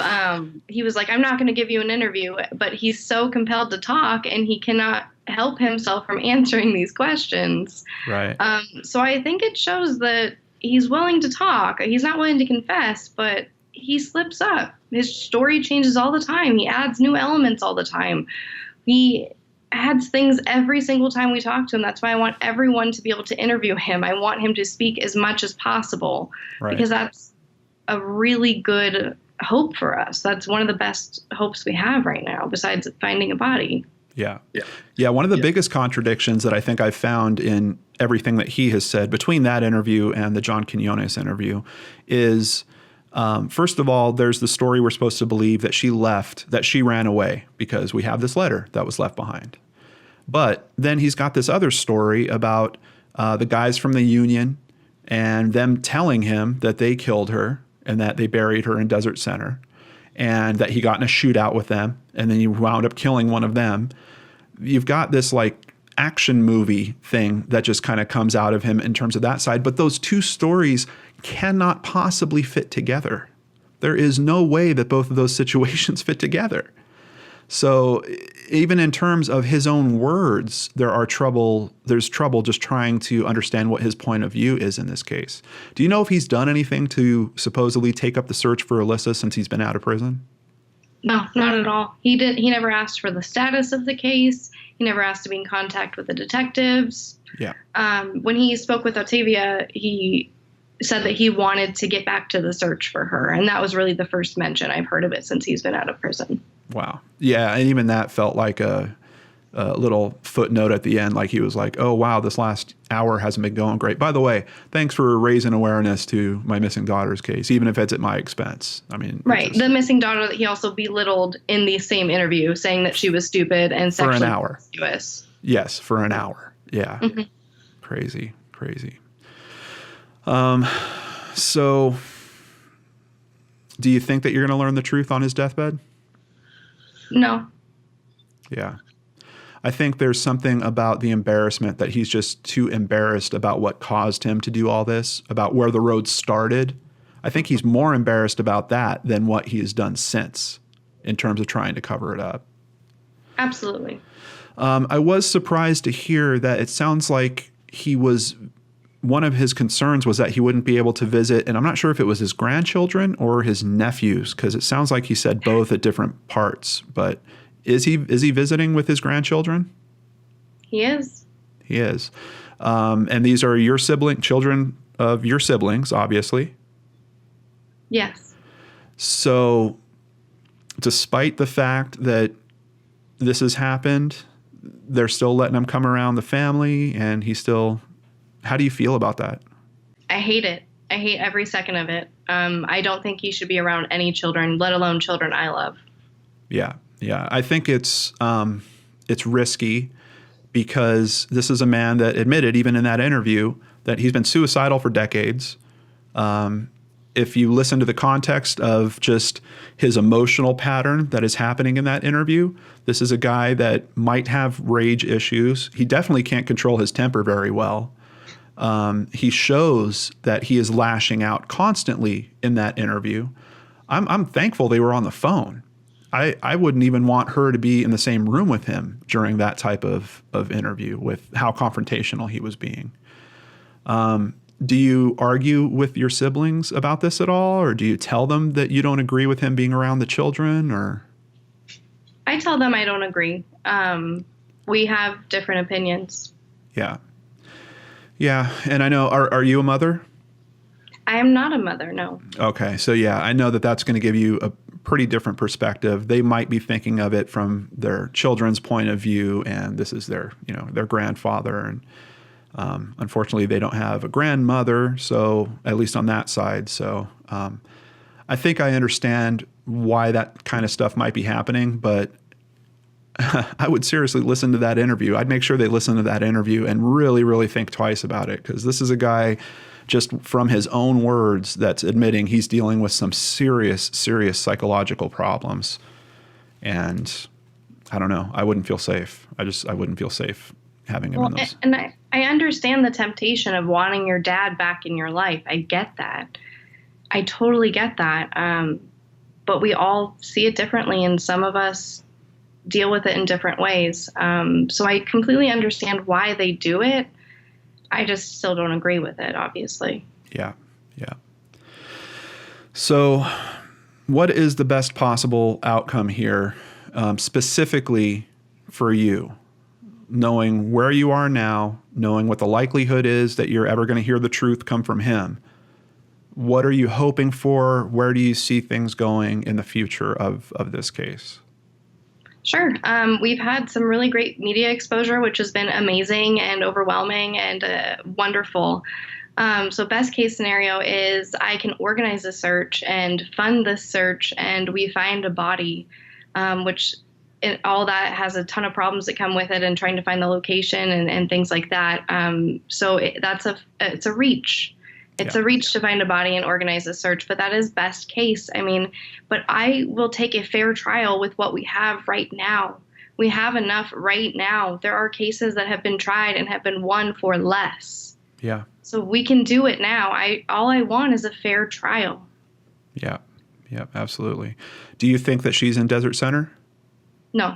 he was like, I'm not going to give you an interview, but he's so compelled to talk and he cannot help himself from answering these questions. Right. So I think it shows that he's willing to talk. He's not willing to confess, but he slips up. His story changes all the time. He adds new elements all the time. He adds things every single time we talk to him. That's why I want everyone to be able to interview him. I want him to speak as much as possible, because that's a really good hope for us. That's one of the best hopes we have right now, besides finding a body. Yeah. One of the biggest contradictions that I think I've found in everything that he has said between that interview and the John Quinones interview is, first of all, there's the story we're supposed to believe that she left, that she ran away because we have this letter that was left behind. But then he's got this other story about the guys from the union and them telling him that they killed her and that they buried her in Desert Center, and that he got in a shootout with them and then he wound up killing one of them. You've got this like action movie thing that just kind of comes out of him in terms of that side. But those two stories cannot possibly fit together. There is no way that both of those situations fit together. So even in terms of his own words, there's trouble just trying to understand what his point of view is in this case. Do you know if he's done anything to supposedly take up the search for Alissa since he's been out of prison? No, not at all. He never asked for the status of the case. He never asked to be in contact with the detectives. Yeah. When he spoke with Octavia, he said that he wanted to get back to the search for her. And that was really the first mention I've heard of it since he's been out of prison. Wow. Yeah. And even that felt like a little footnote at the end. Like he was like, oh, wow, this last hour hasn't been going great. By the way, thanks for raising awareness to my missing daughter's case, even if it's at my expense. I mean, right. The missing daughter that he also belittled in the same interview, saying that she was stupid and sexually promiscuous. Yes, for an hour. Yeah. Mm-hmm. Crazy. So do you think that you're going to learn the truth on his deathbed? No. Yeah. I think there's something about the embarrassment, that he's just too embarrassed about what caused him to do all this, about where the road started. I think he's more embarrassed about that than what he has done since in terms of trying to cover it up. Absolutely. I was surprised to hear that it sounds like one of his concerns was that he wouldn't be able to visit, and I'm not sure if it was his grandchildren or his nephews, because it sounds like he said both at different parts. But is he visiting with his grandchildren? He is. He is. And these are your children of your siblings, obviously. Yes. So despite the fact that this has happened, they're still letting him come around the family, and he's still... How do you feel about that? I hate it. I hate every second of it. I don't think he should be around any children, let alone children I love. Yeah. I think it's risky because this is a man that admitted, even in that interview, that he's been suicidal for decades. If you listen to the context of just his emotional pattern that is happening in that interview, this is a guy that might have rage issues. He definitely can't control his temper very well. He shows that he is lashing out constantly in that interview. I'm thankful they were on the phone. I wouldn't even want her to be in the same room with him during that type of interview with how confrontational he was being. Do you argue with your siblings about this at all? Or do you tell them that you don't agree with him being around the children? Or I tell them I don't agree. We have different opinions. Yeah. And I know, are you a mother? I am not a mother, no. Okay. So yeah, I know that that's going to give you a pretty different perspective. They might be thinking of it from their children's point of view, and this is their grandfather. And unfortunately, they don't have a grandmother, so at least on that side. So I think I understand why that kind of stuff might be happening, but I would seriously listen to that interview. I'd make sure they listen to that interview and really, really think twice about it, because this is a guy, just from his own words, that's admitting he's dealing with some serious, serious psychological problems. And I don't know. I wouldn't feel safe. I wouldn't feel safe having him in those. And I understand the temptation of wanting your dad back in your life. I get that. I totally get that. But we all see it differently, and some of us deal with it in different ways. So I completely understand why they do it. I just still don't agree with it, obviously. Yeah. So what is the best possible outcome here, specifically for you, knowing where you are now, knowing what the likelihood is that you're ever going to hear the truth come from him? What are you hoping for? Where do you see things going in the future of this case? Sure. We've had some really great media exposure, which has been amazing and overwhelming and wonderful. So best case scenario is I can organize a search and fund this search, and we find a body, which all that has a ton of problems that come with it, and trying to find the location and things like that. So it's a reach. It's a reach to find a body and organize a search, but that is best case. I mean, but I will take a fair trial with what we have right now. We have enough right now. There are cases that have been tried and have been won for less. Yeah. So we can do it now. All I want is a fair trial. Yeah, absolutely. Do you think that she's in Desert Center? No.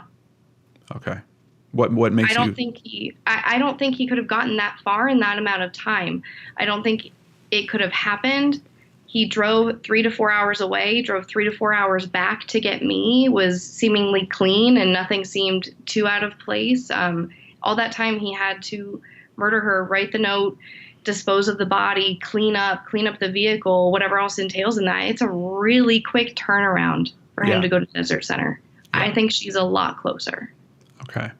Okay. What makes you? I don't think he could have gotten that far in that amount of time. I don't think it could have happened. He drove 3 to 4 hours away, drove 3 to 4 hours back to get me, was seemingly clean, and nothing seemed too out of place. All that time he had to murder her, write the note, dispose of the body, clean up the vehicle, whatever else entails in that. It's a really quick turnaround for him to go to Desert Center. Yeah. I think she's a lot closer. Okay.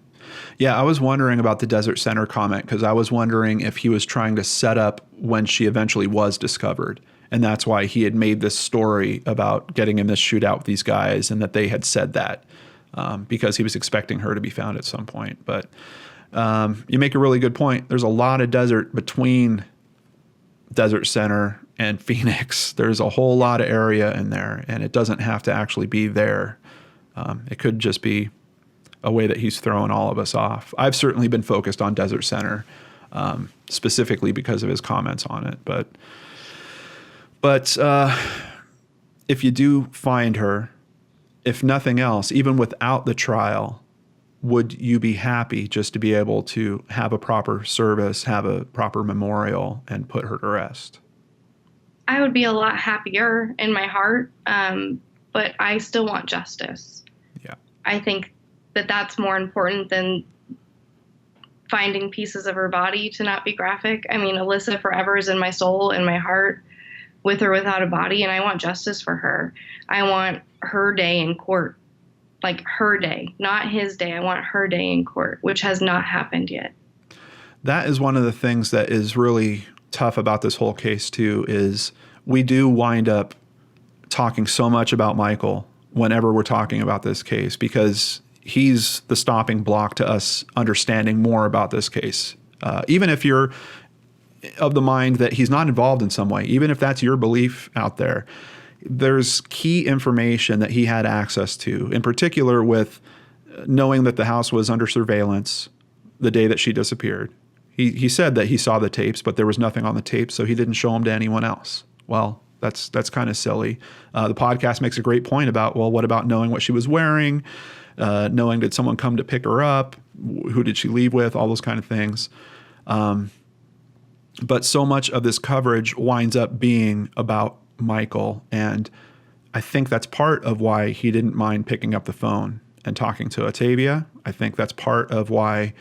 Yeah, I was wondering about the Desert Center comment, because I was wondering if he was trying to set up when she eventually was discovered. And that's why he had made this story about getting in this shootout with these guys, and that they had said that because he was expecting her to be found at some point. But you make a really good point. There's a lot of desert between Desert Center and Phoenix. There's a whole lot of area in there, and it doesn't have to actually be there. It could just be a way that he's throwing all of us off. I've certainly been focused on Desert Center, specifically because of his comments on it. But if you do find her, if nothing else, even without the trial, would you be happy just to be able to have a proper service, have a proper memorial, and put her to rest? I would be a lot happier in my heart, but I still want justice. Yeah. I think that that's more important than finding pieces of her body to not be graphic. I mean, Alissa forever is in my soul, in my heart, with or without a body, and I want justice for her. I want her day in court. Like her day, not his day. I want her day in court, which has not happened yet. That is one of the things that is really tough about this whole case too, is we do wind up talking so much about Michael whenever we're talking about this case, because he's the stopping block to us understanding more about this case. Even if you're of the mind that he's not involved in some way, even if that's your belief out there, there's key information that he had access to, in particular with knowing that the house was under surveillance the day that she disappeared. He said that he saw the tapes, but there was nothing on the tapes, so he didn't show them to anyone else. Well, that's kind of silly. The podcast makes a great point about, well, what about knowing what she was wearing, knowing did someone come to pick her up, who did she leave with, all those kind of things. But so much of this coverage winds up being about Michael, and I think that's part of why he didn't mind picking up the phone and talking to Ottavia. I think that's part of why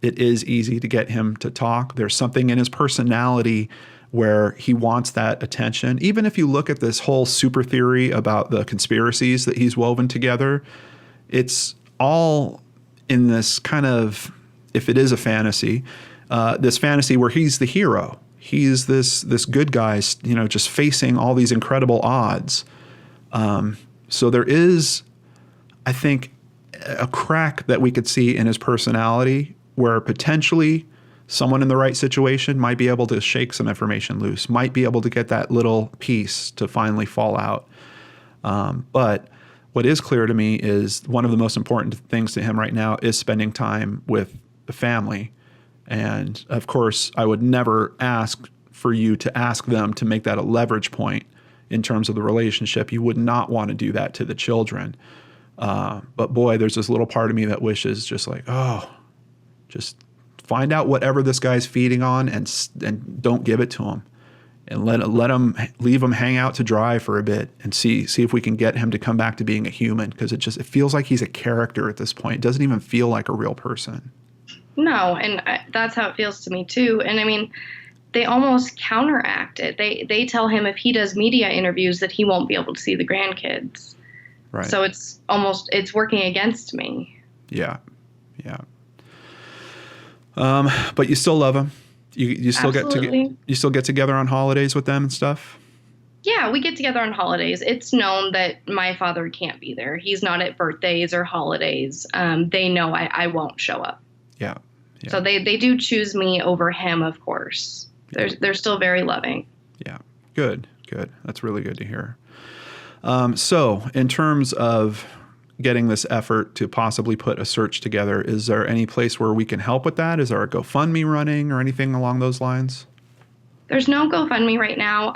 it is easy to get him to talk. There's something in his personality where he wants that attention. Even if you look at this whole super theory about the conspiracies that he's woven together, it's all in this kind of, if it is a fantasy, this fantasy where he's the hero. He's this good guy, just facing all these incredible odds. So there is, I think, a crack that we could see in his personality where potentially someone in the right situation might be able to shake some information loose, might be able to get that little piece to finally fall out. But what is clear to me is one of the most important things to him right now is spending time with the family. And of course, I would never ask for you to ask them to make that a leverage point in terms of the relationship. You would not want to do that to the children. But boy, there's this little part of me that wishes just like, just find out whatever this guy's feeding on and don't give it to him, and leave him hang out to dry for a bit and see if we can get him to come back to being a human, because it feels like he's a character at this point. It doesn't even feel like a real person. No, and that's how it feels to me too. And I mean, they almost counteract it. They tell him if he does media interviews that he won't be able to see the grandkids. Right. So it's working against me. Yeah. But you still love him. You still get together on holidays with them and stuff. Yeah, we get together on holidays. It's known that my father can't be there. He's not at birthdays or holidays. They know I won't show up. Yeah. So they do choose me over him, of course. They're still very loving. Yeah. Good. That's really good to hear. So in terms of getting this effort to possibly put a search together, is there any place where we can help with that? Is there a GoFundMe running or anything along those lines? There's no GoFundMe right now.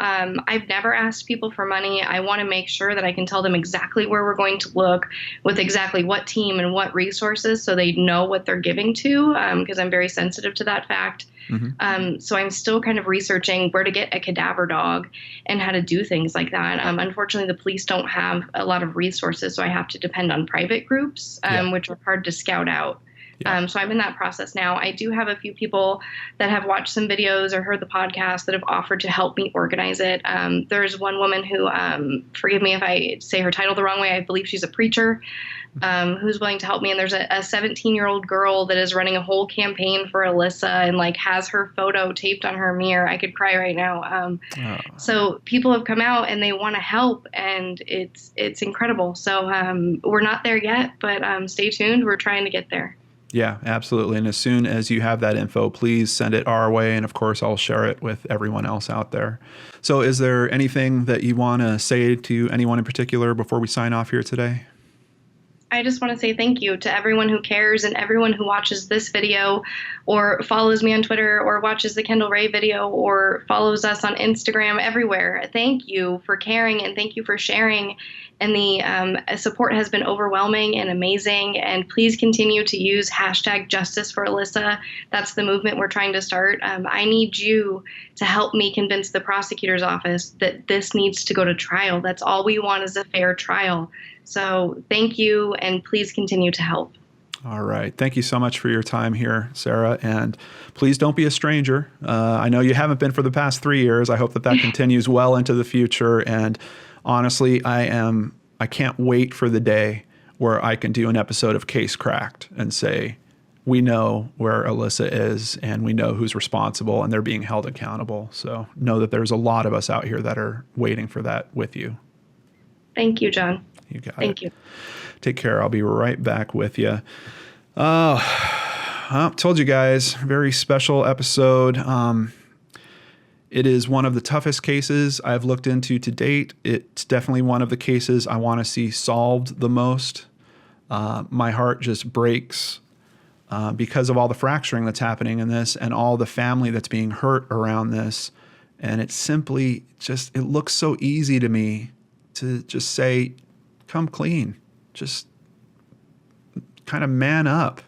I've never asked people for money. I want to make sure that I can tell them exactly where we're going to look, with exactly what team and what resources, so they know what they're giving to, because I'm very sensitive to that fact. Mm-hmm. So I'm still kind of researching where to get a cadaver dog and how to do things like that. Unfortunately, the police don't have a lot of resources, so I have to depend on private groups, which are hard to scout out. Yeah. So I'm in that process now. I do have a few people that have watched some videos or heard the podcast that have offered to help me organize it. There's one woman who, forgive me if I say her title the wrong way, I believe she's a preacher, who's willing to help me. And there's a 17-year-old girl that is running a whole campaign for Alissa and has her photo taped on her mirror. I could cry right now. So people have come out and they want to help, and it's incredible. So we're not there yet, but stay tuned. We're trying to get there. Yeah, absolutely. And as soon as you have that info, please send it our way. And of course, I'll share it with everyone else out there. So is there anything that you want to say to anyone in particular before we sign off here today? I just want to say thank you to everyone who cares and everyone who watches this video or follows me on Twitter or watches the Kendall Rae video or follows us on Instagram, everywhere. Thank you for caring and thank you for sharing. And the support has been overwhelming and amazing. And please continue to use hashtag Justice for Alissa. That's the movement we're trying to start. I need you to help me convince the prosecutor's office that this needs to go to trial. That's all we want is a fair trial. So thank you, and please continue to help. All right. Thank you so much for your time here, Sarah. And please don't be a stranger. I know you haven't been for the past 3 years. I hope that continues well into the future. And honestly, I can't wait for the day where I can do an episode of Case Cracked and say, we know where Alissa is and we know who's responsible and they're being held accountable. So know that there's a lot of us out here that are waiting for that with you. Thank you, John. You got it. Thank you. Take care. I'll be right back with you. I told you guys, very special episode. It is one of the toughest cases I've looked into to date. It's definitely one of the cases I want to see solved the most. My heart just breaks because of all the fracturing that's happening in this and all the family that's being hurt around this. And it's simply just, it looks so easy to me to just say, come clean. Just kind of man up.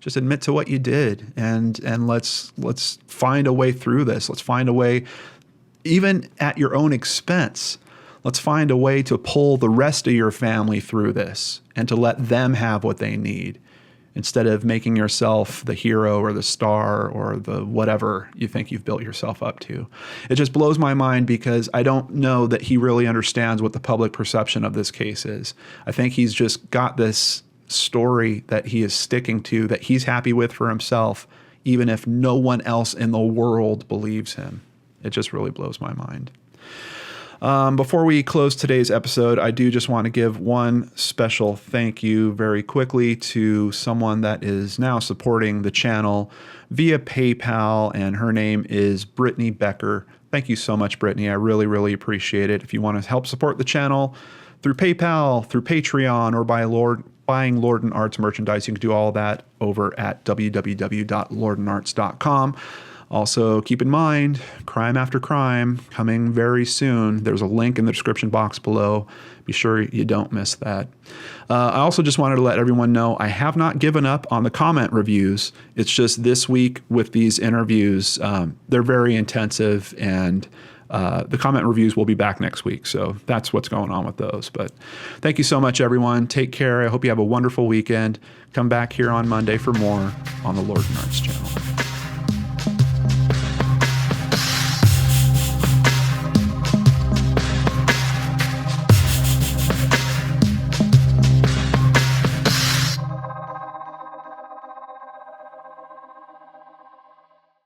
Just admit to what you did, and let's find a way through this. Let's find a way, even at your own expense. Let's find a way to pull the rest of your family through this and to let them have what they need, instead of making yourself the hero or the star or the whatever you think you've built yourself up to. It just blows my mind because I don't know that he really understands what the public perception of this case is. I think he's just got this story that he is sticking to, that he's happy with for himself, even if no one else in the world believes him. It just really blows my mind. Before we close today's episode, I do just want to give one special thank you very quickly to someone that is now supporting the channel via PayPal, and her name is Brittany Becker. Thank you so much, Brittany. I really, really appreciate it. If you want to help support the channel through PayPal, through Patreon, or buying Lord and Arts merchandise, you can do all that over at www.lordandarts.com. Also, keep in mind, Crime After Crime coming very soon. There's a link in the description box below. Be sure you don't miss that. I also just wanted to let everyone know I have not given up on the comment reviews. It's just this week with these interviews, they're very intensive, and the comment reviews will be back next week. So that's what's going on with those. But thank you so much, everyone. Take care. I hope you have a wonderful weekend. Come back here on Monday for more on the Lord and Arts channel.